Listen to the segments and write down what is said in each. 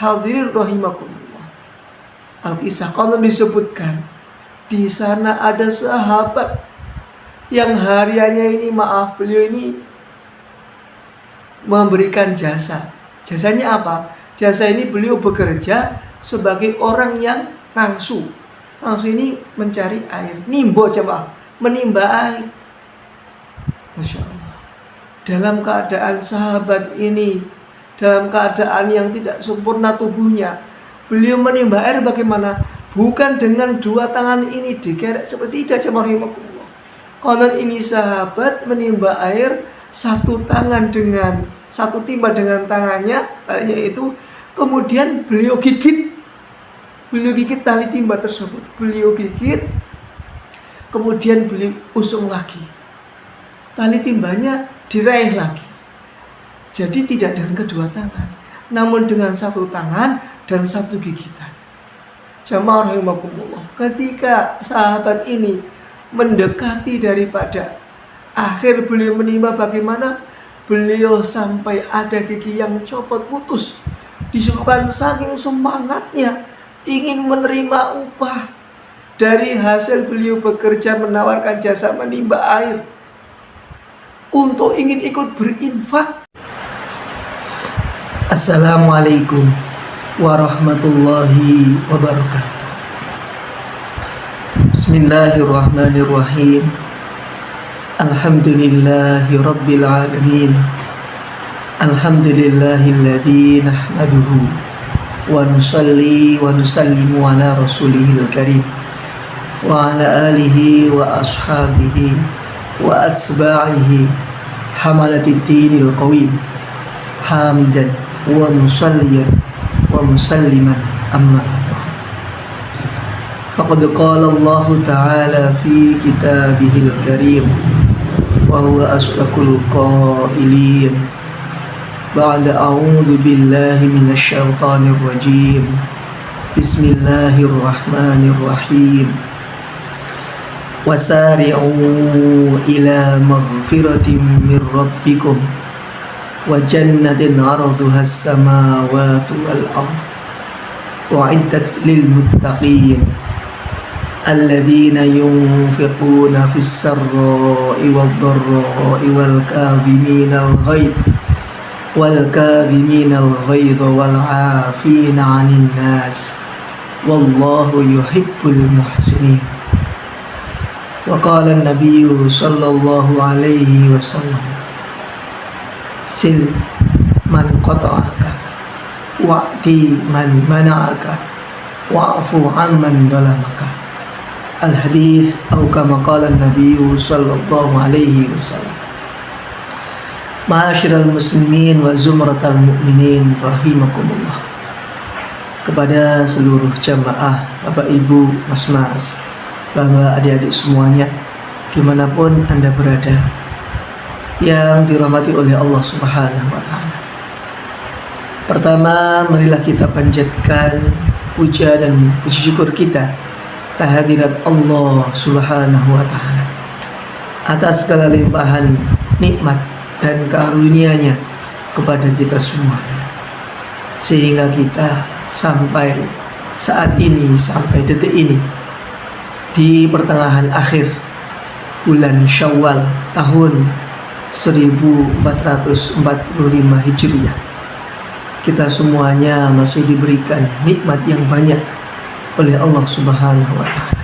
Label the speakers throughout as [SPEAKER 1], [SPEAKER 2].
[SPEAKER 1] Hadirin rahimakumullah. Al-Kisah konon disebutkan di sana ada sahabat yang hariannya ini, maaf, beliau ini memberikan jasa. Jasanya apa? Jasa ini beliau bekerja sebagai orang yang ngangsu. Ngangsu ini mencari air, nimbo coba, menimba air. Masya Allah. Dalam keadaan sahabat ini, dalam keadaan yang tidak sempurna tubuhnya, beliau menimba air bagaimana? Bukan dengan dua tangan ini dikerek seperti tidak, rahimahullah. Konon ini sahabat menimba air satu timba dengan tangannya, talinya itu, kemudian beliau gigit tali timba tersebut, beliau gigit, kemudian beliau usung lagi, tali timbanya diraih lagi. Jadi tidak dengan kedua tangan, namun dengan satu tangan dan satu gigitan. Jamaah rahimakumullah, ketika sahabat ini mendekati daripada akhir beliau menimba, bagaimana? Beliau sampai ada gigi yang copot putus. Disebabkan saking semangatnya ingin menerima upah dari hasil beliau bekerja menawarkan jasa menimba air, untuk ingin ikut berinfak. Assalamualaikum warahmatullahi wabarakatuh. Bismillahirrahmanirrahim. Alhamdulillahi rabbil alamin. Alhamdulillahilladzi nahmaduhu wa nusalli wa nusallimu ala rasulihil karim wa ala alihi wa ashabihi wa atsba'ihi hamalati dinil qawim hamidan wa musalliyan wa musalliman amma faqad qala Allah ta'ala fi kitabihil karim wa huwa asdaqul qailin ba'da a'udzu billahi minasy syaithanir rajim. Bismillahirrahmanirrahim. Wasari'u ila maghfiratin min rabbikum wa jannatin 'arduha as-samawati wal ardh u'iddat lil muttaqin alladzina yunfiquna fis sarra'i wad dharra'i wal kadhiminal ghaidha wal 'afina 'anil nas wallahu yuhibbul muhsinin. Wa qala an-nabiy sallallahu alaihi wasallam, sil man qata'aka wa'ti man mana'aka wa'fu 'amman zalamaka. Al-hadits atau kama qala an-nabiy sallallahu alaihi wasallam. Ma'asyiral muslimin wa zumratal mu'minin rahimakumullah. Kepada seluruh jamaah, Bapak Ibu, Mas-mas, Bapak adik-adik semuanya, dimanapun Anda berada, yang dirahmati oleh Allah Subhanahu wa ta'ala. Pertama, marilah kita panjatkan puja dan puji syukur kita kehadirat Allah Subhanahu wa ta'ala atas segala limpahan nikmat dan karunia-Nya kepada kita semua, sehingga kita sampai saat ini, sampai detik ini, di pertengahan akhir bulan Syawal tahun 1445 Hijriah, kita semuanya masih diberikan nikmat yang banyak oleh Allah Subhanahu wa ta'ala.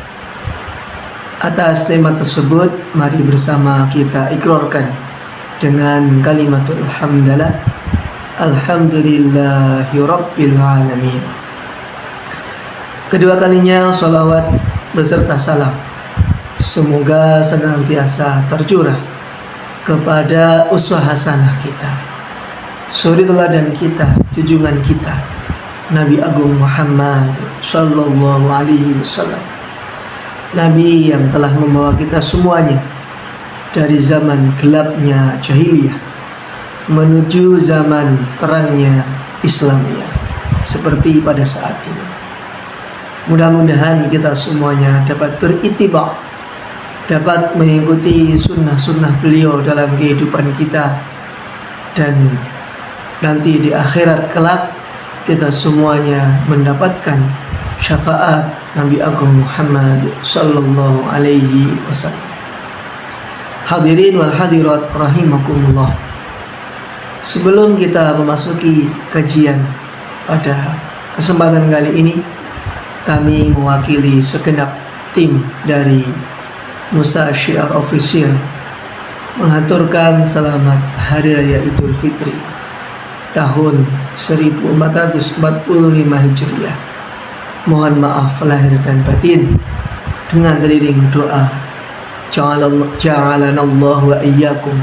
[SPEAKER 1] Atas nikmat tersebut, mari bersama kita ikrarkan dengan kalimatul hamdalah, alhamdulillahi rabbil alamin. Kedua kalinya salawat beserta salam semoga senantiasa tercurah kepada uswah hasanah kita, suri teladan kita, junjungan kita, Nabi Agung Muhammad sallallahu alaihi wasallam. Nabi yang telah membawa kita semuanya dari zaman gelapnya jahiliyah menuju zaman terangnya Islamiyah seperti pada saat ini. Mudah-mudahan kita semuanya dapat berittiba', dapat mengikuti sunnah-sunnah beliau dalam kehidupan kita, dan nanti di akhirat kelak kita semuanya mendapatkan syafaat Nabi Agung Muhammad sallallahu alaihi wasallam. Hadirin wal hadirat rahimakumullah. Sebelum kita memasuki kajian pada kesempatan kali ini, kami mewakili segenap tim dari Nusa Syiar Official mengaturkan selamat Hari Raya Idul Fitri tahun 1445 Hijriah. Mohon maaf lahir dan batin dengan teriring doa ja'alanallahu wa iyyakum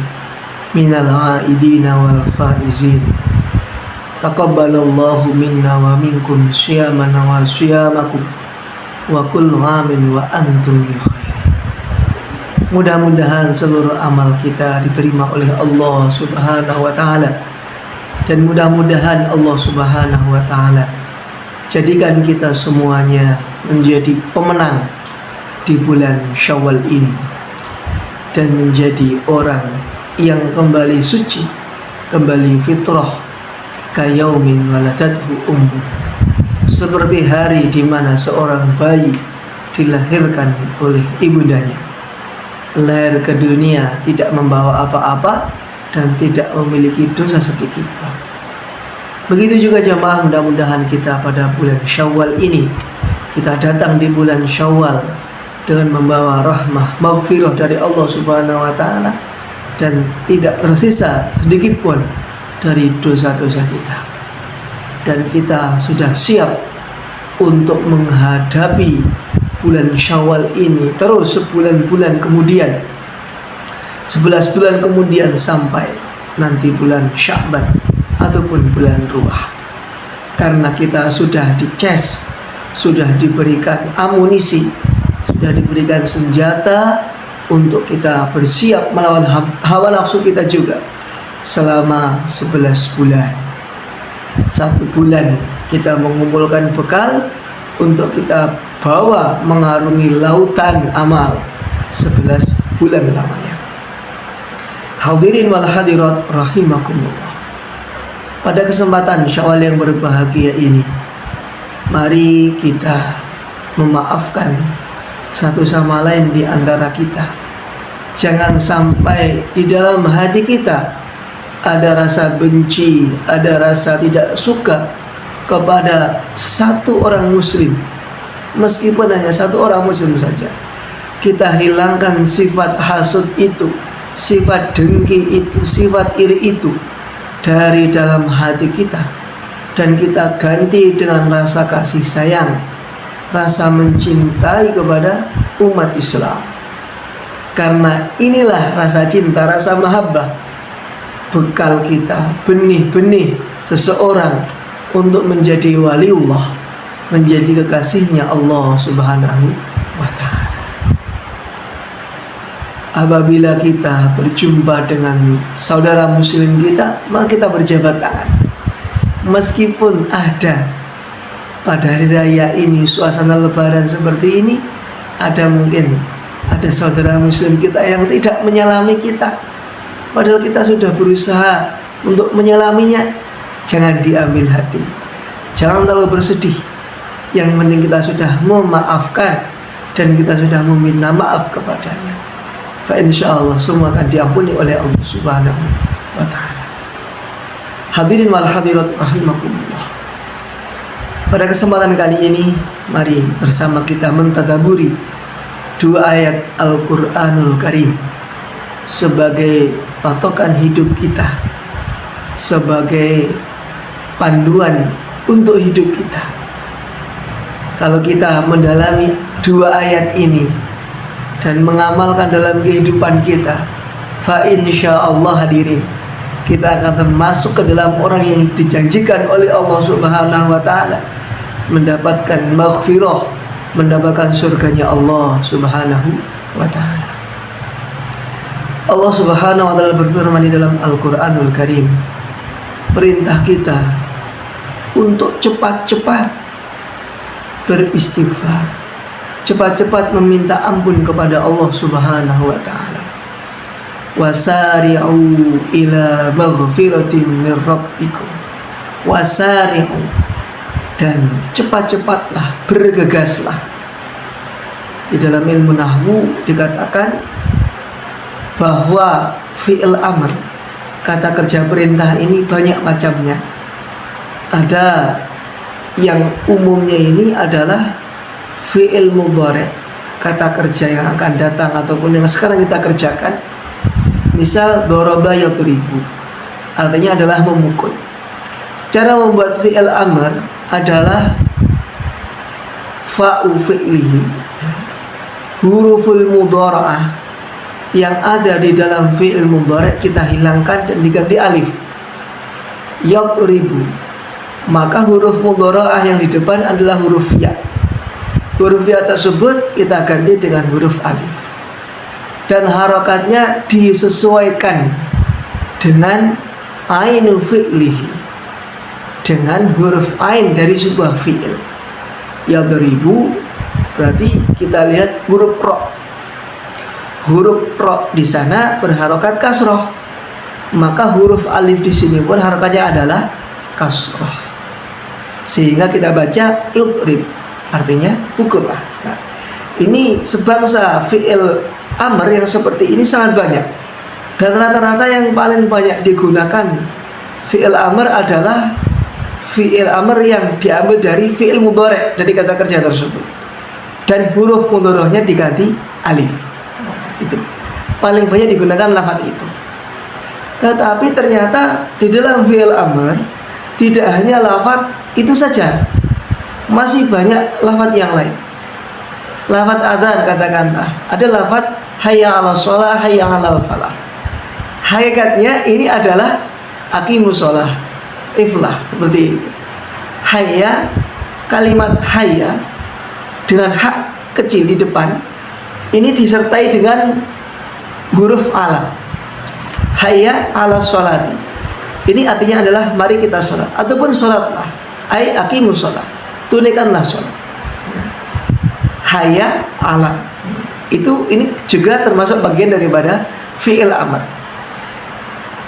[SPEAKER 1] minal aidina wal faizin. Taqabbalallahu minna wa minkum syiyamana wa syiyamakum wa kullu amin wa antum bi khair. Mudah-mudahan seluruh amal kita diterima oleh Allah Subhanahu wa taala, dan mudah-mudahan Allah Subhanahu wa taala jadikan kita semuanya menjadi pemenang di bulan Syawal ini dan menjadi orang yang kembali suci, kembali fitrah kayaumin waladathu ummu, seperti hari di mana seorang bayi dilahirkan oleh ibundanya, lahir ke dunia tidak membawa apa-apa dan tidak memiliki dosa sedikit pun. Begitu juga jamaah, mudah-mudahan kita pada bulan Syawal ini, kita datang di bulan Syawal dengan membawa rahmah, maghfirah dari Allah Subhanahu wa taala, dan tidak tersisa sedikit pun dari dosa-dosa kita. Dan kita sudah siap untuk menghadapi bulan Syawal ini terus sebulan-bulan kemudian, 11 bulan kemudian sampai nanti bulan Sya'ban ataupun bulan Ruah. Karena kita sudah dicas, sudah diberikan amunisi, sudah diberikan senjata untuk kita bersiap melawan hawa nafsu kita juga selama 11 bulan. 1 bulan kita mengumpulkan bekal untuk kita bawa mengarungi lautan amal 11 bulan lamanya. Hadirin wal hadirat rahimakumullah. Pada kesempatan Syawal yang berbahagia ini, mari kita memaafkan satu sama lain di antara kita. Jangan sampai di dalam hati kita ada rasa benci, ada rasa tidak suka kepada satu orang muslim, meskipun hanya satu orang muslim saja. Kita hilangkan sifat hasud itu, sifat dengki itu, sifat iri itu dari dalam hati kita, dan kita ganti dengan rasa kasih sayang, rasa mencintai kepada umat Islam. Karena inilah rasa cinta, rasa mahabbah, bekal kita, benih-benih seseorang untuk menjadi waliullah, menjadi kekasihnya Allah Subhanahu wa ta'ala. Apabila kita berjumpa dengan saudara muslim kita, maka kita berjabat tangan. Meskipun ada pada hari raya ini suasana lebaran seperti ini, mungkin ada saudara muslim kita yang tidak menyalami kita, padahal kita sudah berusaha untuk menyalaminya. Jangan diambil hati, jangan terlalu bersedih. Yang penting kita sudah memaafkan dan kita sudah meminta maaf kepadanya. Fa insyaallah semua akan diampuni oleh Allah Subhanahu wa taala. Hadirin wal hadirat rahimakumullah. Pada kesempatan kali ini, mari bersama kita mentadaburi 2 ayat Al-Qur'anul Karim sebagai patokan hidup kita, sebagai panduan untuk hidup kita. Kalau kita mendalami 2 ayat ini dan mengamalkan dalam kehidupan kita, fa insyaallah hadirin, kita akan termasuk ke dalam orang yang dijanjikan oleh Allah Subhanahu wa taala mendapatkan maghfirah, mendapatkan surganya Allah Subhanahu wa taala. Allah Subhanahu wa taala berfirman di dalam Al-Qur'anul Karim, perintah kita untuk cepat-cepat beristighfar, cepat-cepat meminta ampun kepada Allah Subhanahu wa taala. Wasari'u ila maghfiratin min rabbikum. Wasari'u, dan cepat-cepatlah, bergegaslah. Di dalam ilmu nahwu dikatakan bahwa fi'il amr, kata kerja perintah ini banyak macamnya. Ada yang umumnya ini adalah fi'il mudhari', kata kerja yang akan datang ataupun yang sekarang kita kerjakan. Misal daraba yadribu, artinya adalah memukul. Cara membuat fi'il amr adalah fa'u fi'lihi, huruful mudhara'ah yang ada di dalam fi'il mudhari' kita hilangkan dan diganti alif. Yadribu, maka huruf mudhara'ah yang di depan adalah huruf ya. Huruf ya tersebut kita ganti dengan huruf alif, dan harokatnya disesuaikan dengan ainu fi'lihi, dengan huruf ain dari sebuah fi'il. Yadribu berarti kita lihat huruf ro. Huruf ro di sana berharokat kasroh, maka huruf alif di sini pun harokatnya adalah kasroh, sehingga kita baca yudrib, artinya pukullah. Nah, ini sebangsa fi'il amr yang seperti ini sangat banyak, dan rata-rata yang paling banyak digunakan fi'il amr adalah fi'il amr yang diambil dari fi'il mudhari', dari kata kerja tersebut, dan huruf mudhari'nya diganti alif. Itu paling banyak digunakan lafaz itu. Tetapi ternyata di dalam fi'il amr tidak hanya lafaz itu saja, masih banyak lafaz yang lain. Lafaz adzan katakanlah, ada lafaz hayya 'alas shalah, hayya 'alal falah. Hakikatnya ini adalah aqimus shalah, iflah, seperti itu. Hayya, kalimat hayya dengan hak kecil di depan ini disertai dengan huruf ala. Hayya 'alas sholati, ini artinya adalah mari kita sholat, ataupun sholatlah, ai aqimus sholat, tunaikanlah sholat. Hayya ala, ini juga termasuk bagian daripada fi'il amr.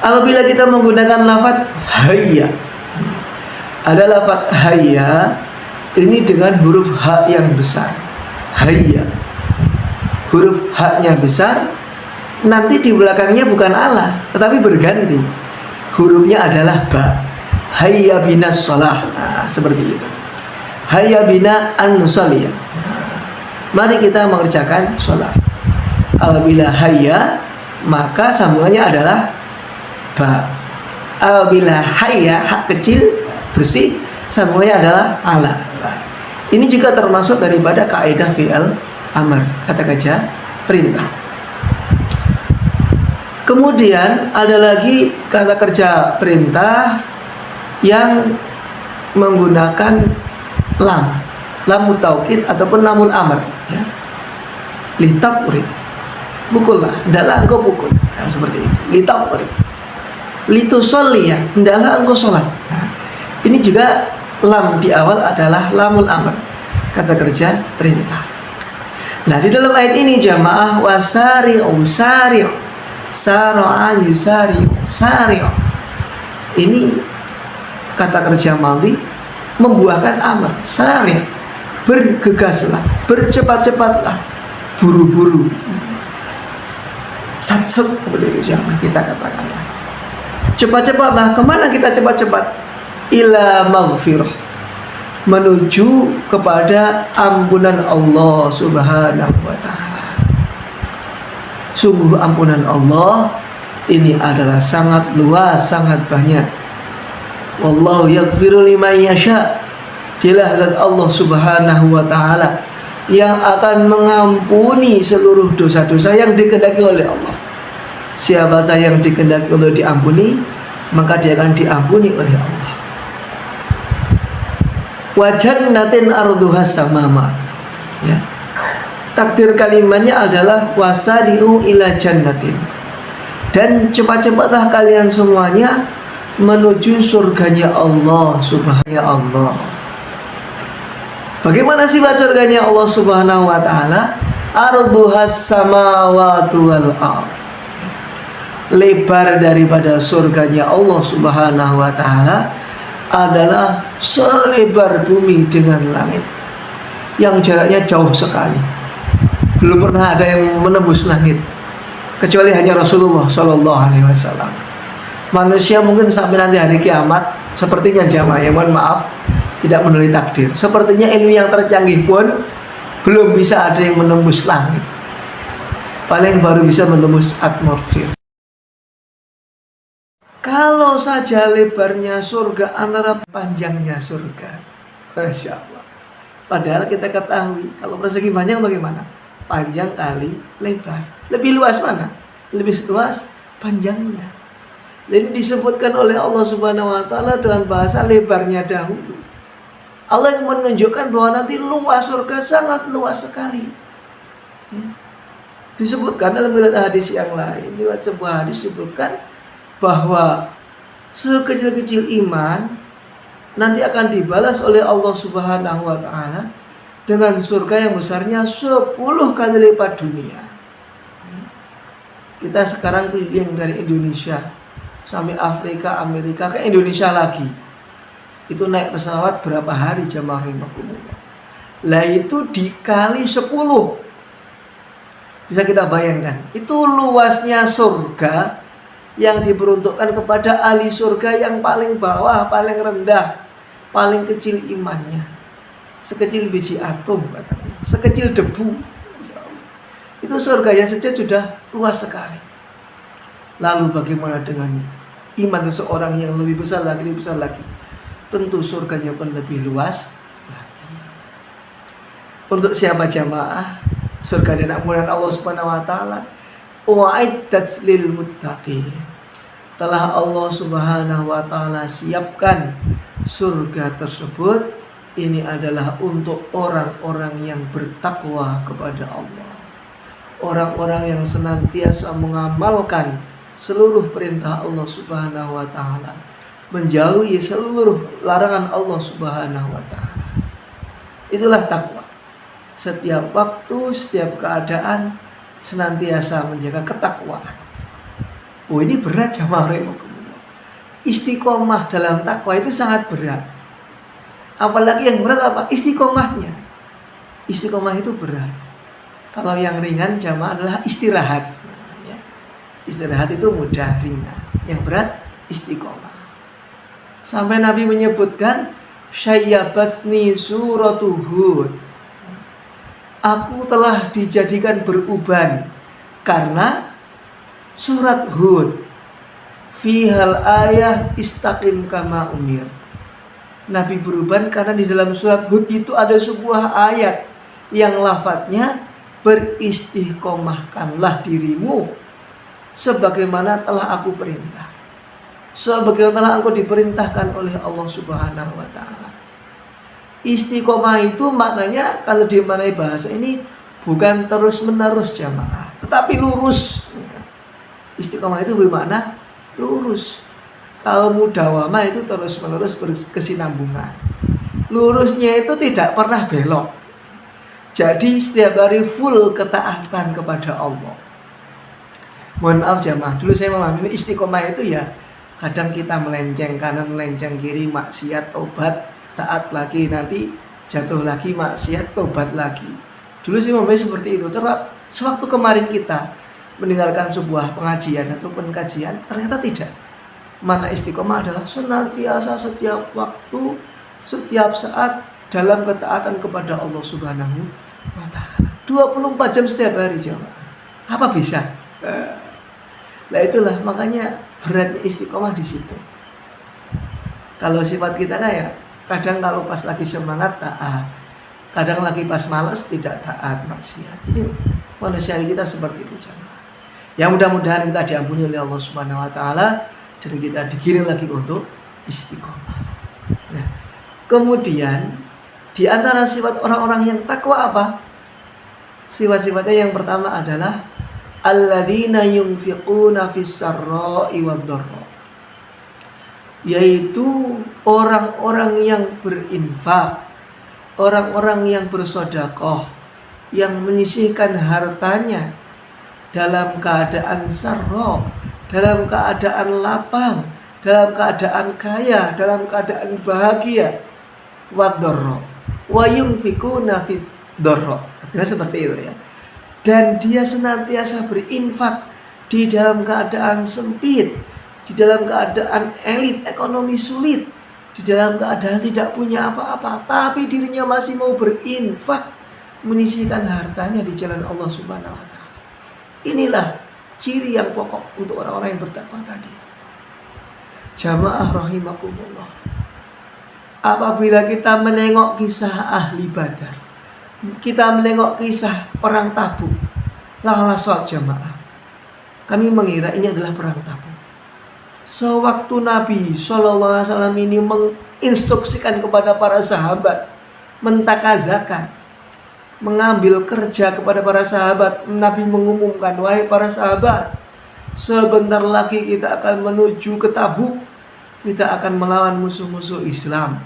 [SPEAKER 1] Apabila kita menggunakan lafaz hayya, ada lafaz hayya ini dengan huruf ha yang besar. Hayya, huruf ha-nya besar, nanti di belakangnya bukan ala, tetapi berganti. Hurufnya adalah ba. Hayya binas shalah. Nah, seperti itu. Hayya bina an nusalli. Mari kita mengerjakan sholat. Apabila hayya, maka sambungannya adalah ba. Apabila hayya, hak kecil bersih, sambungannya adalah ala. Ini juga termasuk daripada kaidah fi'il amr, kata kerja perintah. Kemudian ada lagi kata kerja perintah yang menggunakan lam taukid ataupun lamul amr, ya. Litaqrib, pukullah, hendaklah engkau pukul. Nah, seperti itu. Litaqrib, litusolli, ya, hendaklah engkau sholat. Nah, ini juga lam di awal adalah lamul amr, kata kerja perintah. Nah, di dalam ayat ini jamaah wasari'u sari'u, sara'a yusari'u sari'u, ini kata kerja madhi membuahkan amr, sari', bergegaslah, bercepat-cepatlah, buru-buru, sat-set, seperti itu jamaah kita katakanlah. Cepat-cepatlah, kemana kita cepat-cepat? Ila maghfirah, menuju kepada ampunan Allah Subhanahu wa ta'ala. Sungguh ampunan Allah ini adalah sangat luas, sangat banyak. Wallahu yaghfiru liman yasha. Dialah zat Allah Subhanahu wa ta'ala yang akan mengampuni seluruh dosa-dosa yang dikehendaki oleh Allah. Siapa saja yang dikehendaki Allah diampuni, maka dia akan diampuni oleh Allah. Wa jannatin arduha samama, ya. Takdir kalimatnya adalah wasari'u ila jannatin, dan cepat-cepatlah kalian semuanya menuju surganya Allah Subhanahu wa ta'ala. Bagaimana sifat surganya Allah Subhanahu wa ta'ala? Arduha samawati wal ardh, lebar daripada surganya Allah Subhanahu wa ta'ala adalah selebar bumi dengan langit, yang jaraknya jauh sekali. Belum pernah ada yang menembus langit kecuali hanya Rasulullah Shallallahu Alaihi Wasallam. Manusia mungkin sampai nanti hari kiamat, sepertinya jamaah ya, mohon maaf, tidak meneliti takdir. Sepertinya ilmu yang tercanggih pun belum bisa ada yang menembus langit. Paling baru bisa menembus atmosfer. Kalau saja lebarnya surga antara panjangnya surga, Masya Allah. Padahal kita ketahui kalau persegi panjang bagaimana? Panjang kali lebar. Lebih luas mana? Lebih luas panjangnya. Jadi disebutkan oleh Allah Subhanahu wa Ta'ala dengan bahasa lebarnya dahulu. Allah yang menunjukkan bahwa nanti luas surga sangat luas sekali. Disebutkan dalam riwayat hadis yang lain, riwayat sebuah hadis disebutkan bahwa sekecil-kecil iman nanti akan dibalas oleh Allah Subhanahu wa Ta'ala dengan surga yang besarnya 10 kali lipat dunia. Kita sekarang keliling dari Indonesia sampai Afrika, Amerika, ke Indonesia lagi. Itu naik pesawat berapa hari jamaah rahimakumullah. Lah itu dikali 10. Bisa kita bayangkan, itu luasnya surga yang diperuntukkan kepada ahli surga yang paling bawah, paling rendah, paling kecil imannya, sekecil biji atom, sekecil debu. Itu surganya saja sudah luas sekali. Lalu bagaimana dengan iman seseorang yang lebih besar lagi, lebih besar lagi? Tentu surganya pun lebih luas lagi. Untuk siapa jamaah? Surga dan ampunan Allah Subhanahu wa Ta'ala wa'iddat lil muttaqin. Telah Allah Subhanahu wa Ta'ala siapkan surga tersebut. Ini adalah untuk orang-orang yang bertakwa kepada Allah, orang-orang yang senantiasa mengamalkan seluruh perintah Allah Subhanahu wa Ta'ala, menjauhi seluruh larangan Allah Subhanahu wa Ta'ala. Itulah takwa. Setiap waktu, setiap keadaan senantiasa menjaga ketakwaan. Oh, ini berat jamaah rahimakumullah. Istiqomah dalam takwa itu sangat berat. Apalagi yang berat apa? Istiqomahnya. Istiqomah itu berat. Kalau yang ringan jamaah adalah istirahat. Istirahat itu mudah, ringan. Yang berat istiqomah. Sampai Nabi menyebutkan syayyabatni suratu Hud. Aku telah dijadikan beruban karena surat Hud. Fihal ayah istaqim kama umir. Nabi beruban karena di dalam surat Hud itu ada sebuah ayat yang lafadznya beristiqomahkanlah dirimu sebagaimana telah aku perintah. Sebagaimana telah aku diperintahkan oleh Allah Subhanahu wa Ta'ala. Istiqomah itu maknanya kalau di mana bahasa ini bukan terus menerus jamaah, tetapi lurus. Istiqomah itu bermakna lurus. Kalau mudawamah itu terus menerus berkesinambungan. Lurusnya itu tidak pernah belok. Jadi setiap hari full ketaatan kepada Allah. Mohon maaf jamaah, dulu saya memahami istiqomah itu ya kadang kita melenceng kanan, melenceng kiri, maksiat, tobat, taat lagi, nanti jatuh lagi, maksiat, tobat lagi. Dulu sih memang seperti itu. Terus sewaktu kemarin kita mendengarkan sebuah pengajian ataupun kajian, ternyata tidak. Mana istiqomah adalah senantiasa setiap waktu, setiap saat dalam ketaatan kepada Allah Subhanahu wa Ta'ala. 24 jam setiap hari jamaah. Apa bisa? Nah itulah makanya beratnya istiqomah di situ. Kalau sifat kita kayak kadang kalau pas lagi semangat taat, kadang lagi pas malas tidak taat, maksiat. Ini manusia kita seperti itu jamaah. Yang mudah-mudahan kita diampuni oleh Allah Subhanahu wa Ta'ala dan kita digiring lagi untuk istiqomah. Nah, kemudian di antara sifat orang-orang yang takwa apa? Sifat-sifatnya yang pertama adalah alladzina yunfiquna fis sarra'i wad dharra. Yaitu orang-orang yang berinfak, orang-orang yang bersedekah, yang menyisihkan hartanya dalam keadaan sarra, dalam keadaan lapang, dalam keadaan kaya, dalam keadaan bahagia. Wadorro wa yunfikuna fid dorro. Artinya seperti itu ya. Dan dia senantiasa berinfak di dalam keadaan sempit, di dalam keadaan elit ekonomi sulit, di dalam keadaan tidak punya apa-apa, tapi dirinya masih mau berinfak, menyisihkan hartanya di jalan Allah Subhanahu wa taala. Inilah ciri yang pokok untuk orang-orang yang bertakwa tadi. Jamaah rahimakumullah. Apabila kita menengok kisah ahli Badar, kita menengok kisah perang Tabuk, langsung jamaah, kami mengira ini adalah perang Tabuk. Sewaktu Nabi SAW ini menginstruksikan kepada para sahabat, mentakazakan, mengambil kerja kepada para sahabat, Nabi mengumumkan, wahai para sahabat, sebentar lagi kita akan menuju ke Tabuk, kita akan melawan musuh-musuh Islam.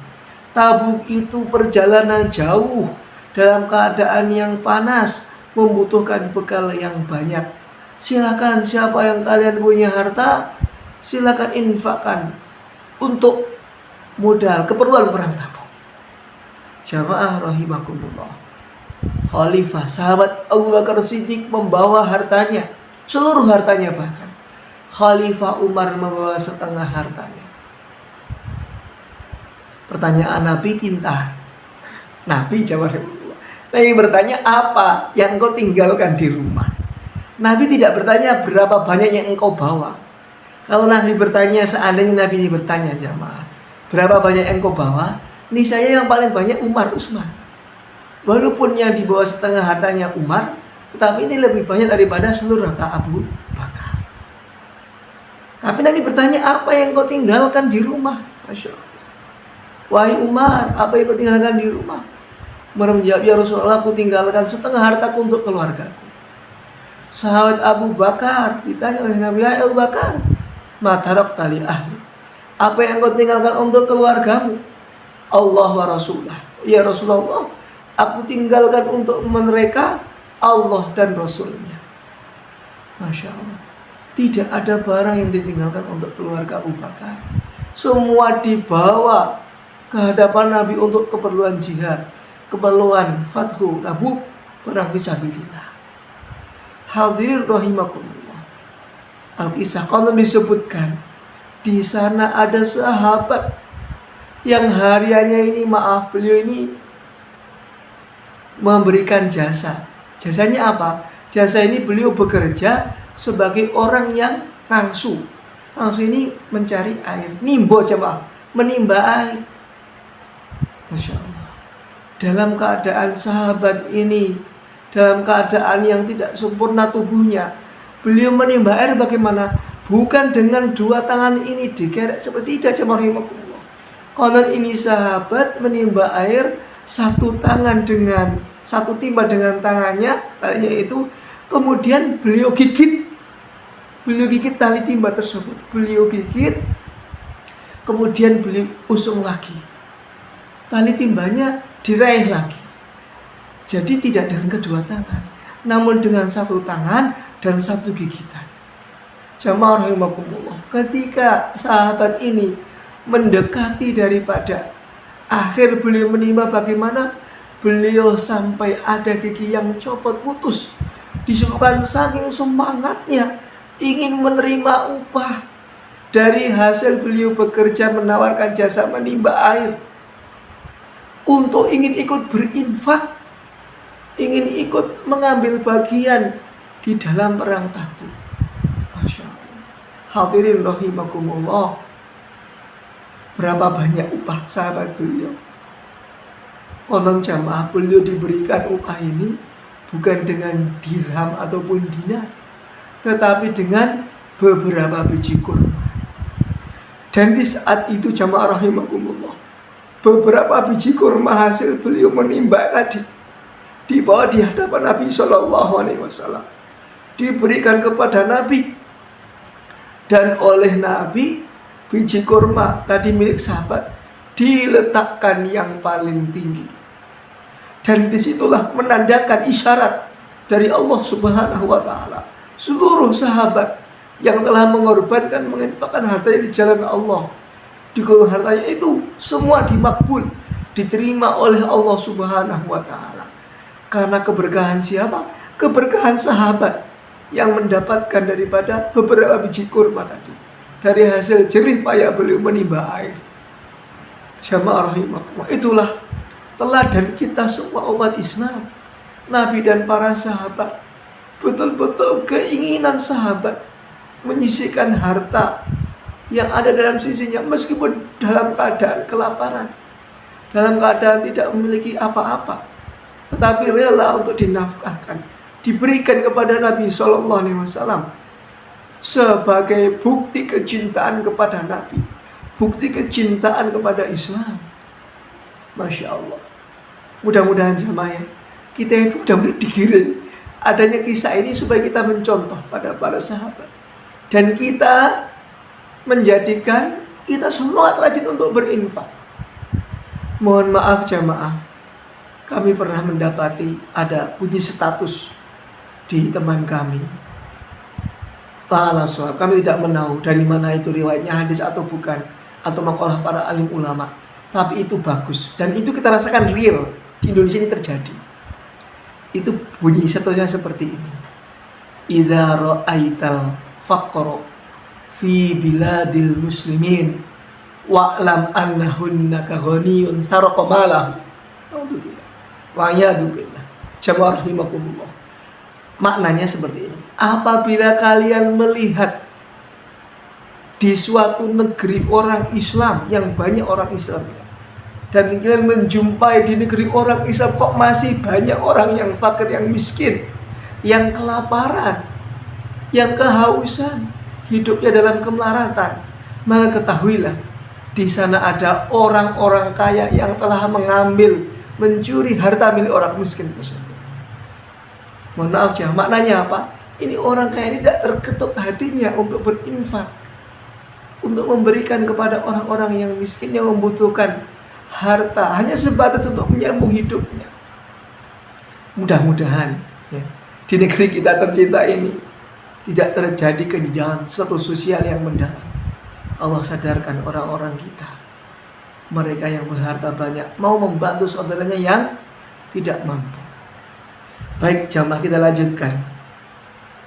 [SPEAKER 1] Tabuk itu perjalanan jauh, dalam keadaan yang panas, membutuhkan bekal yang banyak. Silakan siapa yang kalian punya harta, silakan infakkan untuk modal keperluan perang Tabuk. Jamaah rahimakumullah. Khalifah sahabat Abu Bakar Siddiq membawa hartanya, seluruh hartanya bahkan. Khalifah Umar membawa setengah hartanya. Pertanyaan Nabi pintar. Nabi jawab, Nabi bertanya, apa yang engkau tinggalkan di rumah? Nabi tidak bertanya berapa banyak yang engkau bawa. Kalau Nabi bertanya, seandainya Nabi ini bertanya, jamaah, berapa banyak yang engkau bawa? Niscaya yang paling banyak Umar, Utsman. Walaupun yang dibawa setengah hartanya Umar, tetapi ini lebih banyak daripada seluruh harta Abu Bakar. Tapi Nabi bertanya, apa yang engkau tinggalkan di rumah? Masya Allah. Wahai Umar, apa yang kau tinggalkan di rumah? Umar menjawab, ya Rasulullah, aku tinggalkan setengah hartaku untuk keluargaku. Sahabat Abu Bakar ditanya oleh Nabi, ya Abu Bakar, ma tarakta li ahli, apa yang kau tinggalkan untuk keluargamu? Allah wa Rasulah. Ya Rasulullah, aku tinggalkan untuk mereka Allah dan Rasulnya. Masya Allah. Tidak ada barang yang ditinggalkan untuk keluarga Abu Bakar. Semua dibawa ke hadapan Nabi untuk keperluan jihad, keperluan Fathu Tabuk, perang fisabilillah. Hadirin rahimakumullah. Al-Kisah konon disebutkan di sana ada sahabat yang hariannya ini, beliau ini memberikan jasa. Jasanya apa? Jasa ini beliau bekerja sebagai orang yang ngangsu. Ngangsu ini mencari air, nimbo jemaah, menimba air. Masya Allah. Dalam keadaan sahabat ini, dalam keadaan yang tidak sempurna tubuhnya, beliau menimba air bagaimana? Bukan dengan dua tangan ini dikerek seperti tidak, jemaah rahimakumullah. Konon ini sahabat menimba air satu tangan dengan satu timba dengan tangannya, talinya itu, kemudian beliau gigit tali timba tersebut, beliau gigit, kemudian beliau usung lagi. Tali timbanya diraih lagi. Jadi tidak dengan kedua tangan, namun dengan satu tangan dan satu gigitan. Jamaah rahimakumullah. Ketika sahabat ini mendekati daripada akhir beliau menimba, bagaimana? Beliau sampai ada gigi yang copot putus. Disebabkan saking semangatnya ingin menerima upah dari hasil beliau bekerja menawarkan jasa menimba air, untuk ingin ikut berinfak, ingin ikut mengambil bagian di dalam perang Tabuk. Masya Allah. Hadirin rahimakumullah. Berapa banyak upah sahabat beliau? Konon jamaah, beliau diberikan upah ini bukan dengan dirham ataupun dinar, tetapi dengan beberapa biji kurma. Dan di saat itu jamaah rahimakumullah, beberapa biji kurma hasil beliau menimba tadi dibawa di hadapan Nabi SAW, diberikan kepada Nabi, dan oleh Nabi biji kurma tadi milik sahabat diletakkan yang paling tinggi, dan disitulah menandakan isyarat dari Allah Subhanahu wa Ta'ala. Seluruh sahabat yang telah mengorbankan, menginfakkan hartanya di jalan Allah, di golongan hartanya itu semua dimakbul, diterima oleh Allah Subhanahu wa Ta'ala. Karena keberkahan siapa? Keberkahan sahabat yang mendapatkan daripada beberapa biji kurma tadi, dari hasil jerih payah beliau menimba air. Jamaah rahimakumullah, itulah teladan kita semua umat Islam. Nabi dan para sahabat, betul-betul keinginan sahabat menyisihkan harta yang ada dalam sisinya meskipun dalam keadaan kelaparan, dalam keadaan tidak memiliki apa-apa, tetapi rela untuk dinafkahkan, diberikan kepada Nabi SAW sebagai bukti kecintaan kepada Nabi, bukti kecintaan kepada Islam. Masya Allah. Mudah-mudahan jamaah kita itu mudah-mudahan digiring adanya kisah ini supaya kita mencontoh pada para sahabat, dan kita menjadikan kita semua rajin untuk berinfak. Mohon maaf jamaah, kami pernah mendapati ada bunyi status di teman kami. Ta'ala soal, kami tidak menahu dari mana itu riwayatnya, hadis atau bukan, atau makalah para alim ulama, tapi itu bagus dan itu kita rasakan real di Indonesia ini terjadi. Itu bunyi statusnya seperti ini: idza ra'aital faqra fi biladil muslimin wa'lam annahunna kaghaniyun saraqa malahu. Alhamdulillah wa yadubillah. Jamaah rahimakumullah, maknanya seperti ini: apabila kalian melihat di suatu negeri orang Islam yang banyak orang Islam, dan kalian menjumpai di negeri orang Islam kok masih banyak orang yang fakir, yang miskin, yang kelaparan, yang kehausan, hidupnya dalam kemelaratan, maka ketahuilah di sana ada orang-orang kaya yang telah mengambil, mencuri harta milik orang miskin tersebut. Mohon maaf ya, maknanya apa? Ini orang kaya ini tidak terketuk hatinya untuk berinfak, untuk memberikan kepada orang-orang yang miskin, yang membutuhkan harta, hanya sebatas untuk menyambung hidupnya. Mudah-mudahan ya, di negeri kita tercinta ini tidak terjadi kejenjangan status sosial yang mendalam. Allah sadarkan orang-orang kita, mereka yang berharta banyak mau membantu saudaranya yang tidak mampu. Baik jamaah, kita lanjutkan.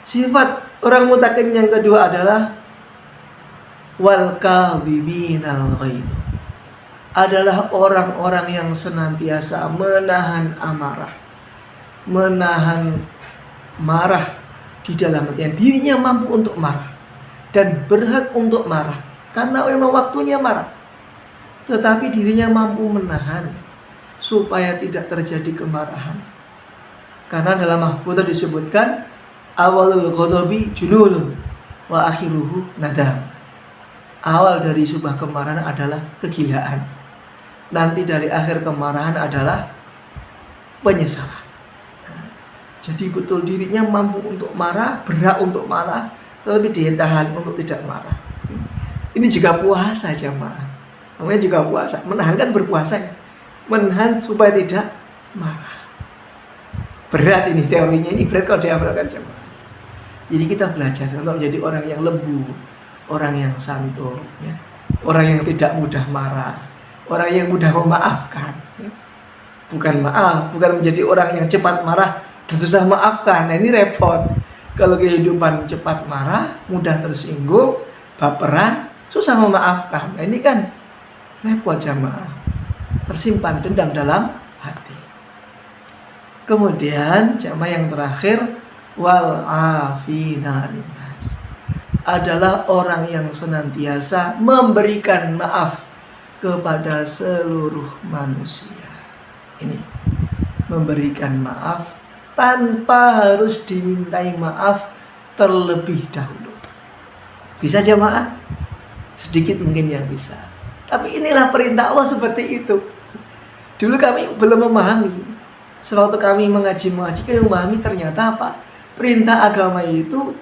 [SPEAKER 1] Sifat orang mutakin yang kedua adalah wal kadhiminal ghaidh, adalah orang-orang yang senantiasa menahan amarah, menahan marah di dalam hatinya. Dirinya mampu untuk marah dan berhak untuk marah karena memang waktunya marah, tetapi dirinya mampu menahan supaya tidak terjadi kemarahan. Karena dalam mahfudz disebutkan awalul ghadabi jununun wa akhiruhu nadam. Awal dari sebuah kemarahan adalah kegilaan, nanti dari akhir kemarahan adalah penyesalan. Jadi betul dirinya mampu untuk marah, berhak untuk marah, tetapi dia tahan untuk tidak marah. Ini juga puasa jamaah. Namanya juga puasa. Menahan kan berpuasa ya. Menahan supaya tidak marah. Berat ini teorinya, ini berat kalau diamalkan jamaah. Jadi kita belajar untuk menjadi orang yang lembut, orang yang santun, ya. Orang yang tidak mudah marah, orang yang mudah memaafkan, ya. Bukan menjadi orang yang cepat marah dan susah maafkan. Nah, ini repot. Kalau kehidupan cepat marah, mudah tersinggung, baperan, susah memaafkan. Nah, ini kan repot jamaah. Tersimpan dendam dalam hati. Kemudian jamaah yang terakhir wal afina linnas, adalah orang yang senantiasa memberikan maaf kepada seluruh manusia. Ini memberikan maaf tanpa harus dimintai maaf terlebih dahulu. Bisa jamaah? Sedikit mungkin yang bisa. Tapi inilah perintah Allah seperti itu. Dulu kami belum memahami. Sewaktu kami mengaji kami memahami ternyata apa? Perintah agama itu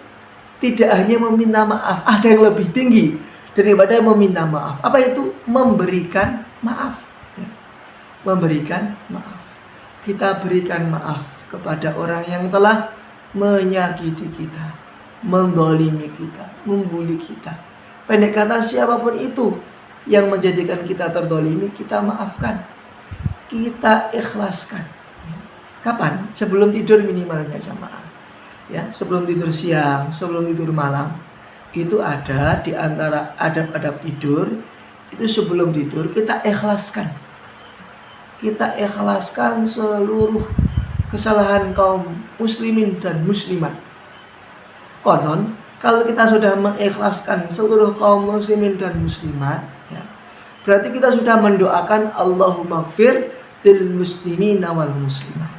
[SPEAKER 1] tidak hanya meminta maaf, ada yang lebih tinggi daripada meminta maaf. Apa itu? Memberikan maaf. Memberikan maaf. Kita berikan maaf kepada orang yang telah menyakiti kita, mendolimi kita, membuli kita. Pendek kata, siapapun itu yang menjadikan kita terdolimi, kita maafkan, kita ikhlaskan. Kapan? Sebelum tidur minimalnya jamaah. Ya, sebelum tidur siang, sebelum tidur malam. Itu ada di antara adab-adab tidur. Itu sebelum tidur kita ikhlaskan. Kita ikhlaskan seluruh kesalahan kaum muslimin dan muslimat. Konon, kalau kita sudah mengikhlaskan seluruh kaum muslimin dan muslimat, ya, berarti kita sudah mendoakan Allahumma gfir lil muslimina wal muslimat.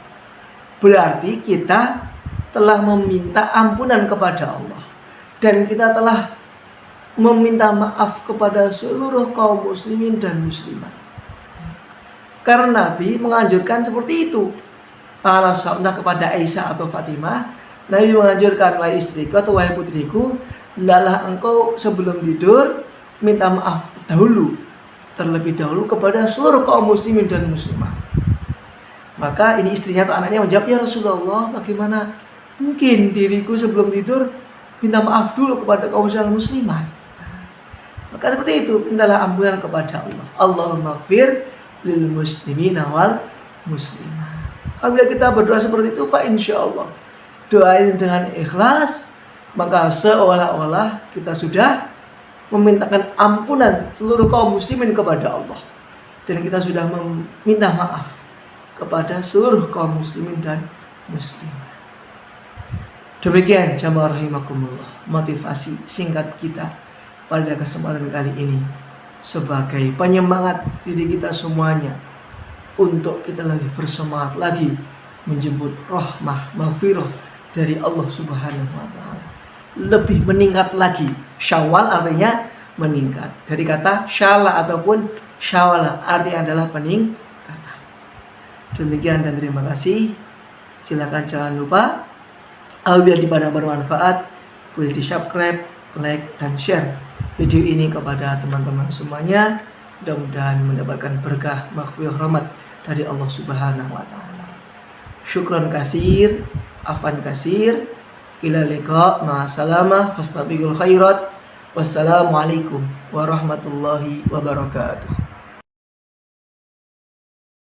[SPEAKER 1] Berarti kita telah meminta ampunan kepada Allah. Dan kita telah meminta maaf kepada seluruh kaum muslimin dan muslimat. Karena Nabi menganjurkan seperti itu. Entah kepada Aisyah atau Fatimah, Nabi menganjurkan, wahai istriku atau wahai putriku, hendaklah engkau sebelum tidur minta maaf terlebih dahulu kepada seluruh kaum muslimin dan muslimah. Maka ini istrinya atau anaknya menjawab, ya Rasulullah, bagaimana mungkin diriku sebelum tidur minta maaf dulu kepada kaum muslimin dan muslimat. Maka seperti itu, mintalah ampunan kepada Allah. Allahumma gfir lil muslimina wal muslimah. Apabila kita berdoa seperti itu, fa insyaallah, doain dengan ikhlas, maka seolah-olah kita sudah memintakan ampunan seluruh kaum muslimin kepada Allah. Dan kita sudah meminta maaf kepada seluruh kaum muslimin dan muslimah. Demikian jamaah rahimakumullah, motivasi singkat kita pada kesempatan kali ini sebagai penyemangat diri kita semuanya untuk kita lebih bersemangat lagi menjemput rahmah maghfirah dari Allah Subhanahu wa taala. Lebih meningkat lagi. Syawal artinya meningkat. Dari kata syala ataupun syawala artinya adalah peningkatan. Demikian dan terima kasih. Silakan jangan lupa apabila dipandang bermanfaat, boleh di-subscribe, like dan share video ini kepada teman-teman semuanya. Mudah-mudahan mendapatkan berkah maghfirah rahmat dari Allah Subhanahu wa taala. Syukran kasir, afan kasir. Ila liqa, ma'asalamah, fastabiqul khairat. Wassalamualaikum warahmatullahi wabarakatuh.